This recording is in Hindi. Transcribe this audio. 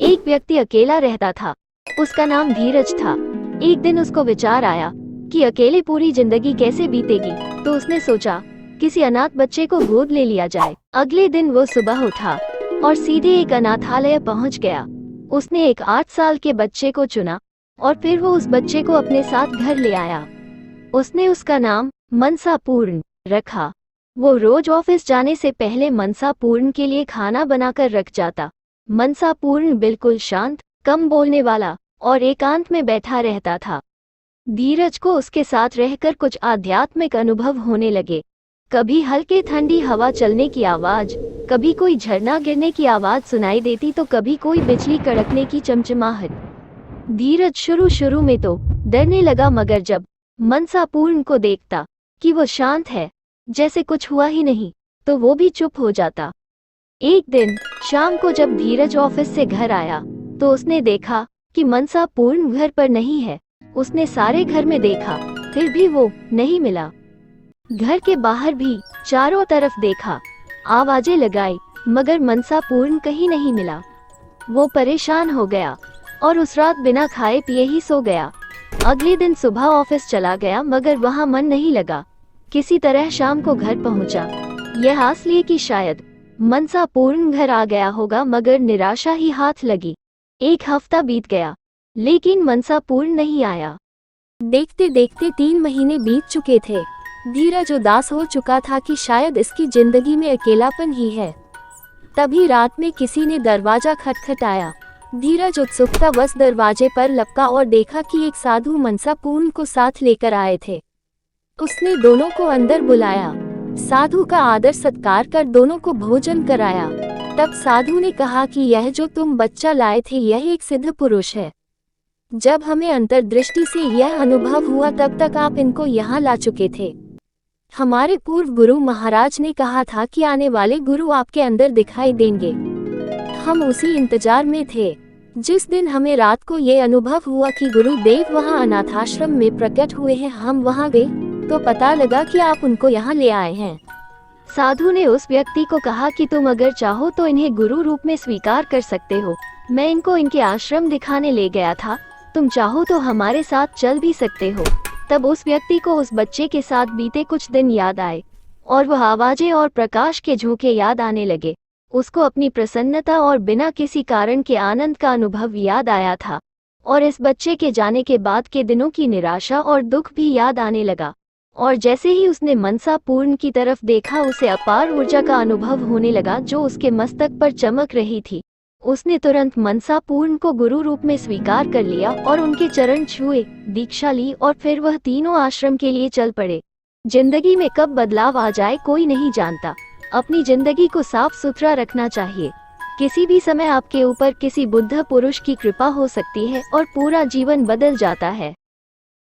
एक व्यक्ति अकेला रहता था। उसका नाम धीरज था। एक दिन उसको विचार आया कि अकेले पूरी जिंदगी कैसे बीतेगी, तो उसने सोचा किसी अनाथ बच्चे को गोद ले लिया जाए। अगले दिन वो सुबह उठा और सीधे एक अनाथालय पहुंच गया। उसने एक 8 साल के बच्चे को चुना और फिर वो उस बच्चे को अपने साथ घर ले आया। उसने उसका नाम मनसा पूर्ण रखा। वो रोज ऑफिस जाने से पहले मनसा पूर्ण के लिए खाना बनाकर रख जाता। मनसा पूर्ण बिल्कुल शांत, कम बोलने वाला और एकांत में बैठा रहता था। धीरज को उसके साथ रहकर कुछ आध्यात्मिक अनुभव होने लगे। कभी हल्के ठंडी हवा चलने की आवाज, कभी कोई झरना गिरने की आवाज सुनाई देती तो कभी कोई बिजली कड़कने की चमचमाहट। धीरज शुरू में तो डरने लगा, मगर जब मनसा पूर्ण को देखता कि वो शांत है, जैसे कुछ हुआ ही नहीं, तो वो भी चुप हो जाता। एक दिन शाम को जब धीरज ऑफिस से घर आया तो उसने देखा कि मनसा पूर्ण घर पर नहीं है। उसने सारे घर में देखा, फिर भी वो नहीं मिला। घर के बाहर भी चारों तरफ देखा, आवाजें लगाई, मगर मनसा पूर्ण कहीं नहीं मिला। वो परेशान हो गया और उस रात बिना खाए पिए ही सो गया। अगले दिन सुबह ऑफिस चला गया, मगर वहां मन नहीं लगा। किसी तरह शाम को घर पहुंचा, यह आस लिए कि शायद मनसा पूर्ण घर आ गया होगा, मगर निराशा ही हाथ लगी। एक हफ्ता बीत गया, लेकिन मनसा पूर्ण नहीं आया। देखते देखते 3 महीने बीत चुके थे। धीरज उदास हो चुका था कि शायद इसकी जिंदगी में अकेलापन ही है। तभी रात में किसी ने दरवाजा खटखटाया। धीरज उत्सुकतावश दरवाजे पर लपका और देखा कि एक साधु मनसा पूर्ण को साथ लेकर आए थे। उसने दोनों को अंदर बुलाया। साधु का आदर सत्कार कर दोनों को भोजन कराया। तब साधु ने कहा कि यह जो तुम बच्चा लाए थे यह एक सिद्ध पुरुष है। जब हमें अंतर्दृष्टि से यह अनुभव हुआ तब तक आप इनको यहाँ ला चुके थे। हमारे पूर्व गुरु महाराज ने कहा था कि आने वाले गुरु आपके अंदर दिखाई देंगे। हम उसी इंतजार में थे। जिस दिन हमें रात को ये अनुभव हुआ कि गुरुदेव वहाँ अनाथाश्रम में प्रकट हुए हैं, हम वहाँ गए तो पता लगा कि आप उनको यहाँ ले आए हैं। साधु ने उस व्यक्ति को कहा कि तुम अगर चाहो तो इन्हें गुरु रूप में स्वीकार कर सकते हो। मैं इनको इनके आश्रम दिखाने ले गया था, तुम चाहो तो हमारे साथ चल भी सकते हो। तब उस व्यक्ति को उस बच्चे के साथ बीते कुछ दिन याद आए और वह आवाजें और प्रकाश के झोंके याद आने लगे। उसको अपनी प्रसन्नता और बिना किसी कारण के आनंद का अनुभव याद आया था, और इस बच्चे के जाने के बाद के दिनों की निराशा और दुख भी याद आने लगा। और जैसे ही उसने मनसा पूर्ण की तरफ देखा, उसे अपार ऊर्जा का अनुभव होने लगा जो उसके मस्तक पर चमक रही थी। उसने तुरंत मनसा पूर्ण को गुरु रूप में स्वीकार कर लिया और उनके चरण छुए, दीक्षा ली और फिर वह तीनों आश्रम के लिए चल पड़े। जिंदगी में कब बदलाव आ जाए कोई नहीं जानता। अपनी जिंदगी को साफ सुथरा रखना चाहिए। किसी भी समय आपके ऊपर किसी बुद्ध पुरुष की कृपा हो सकती है और पूरा जीवन बदल जाता है।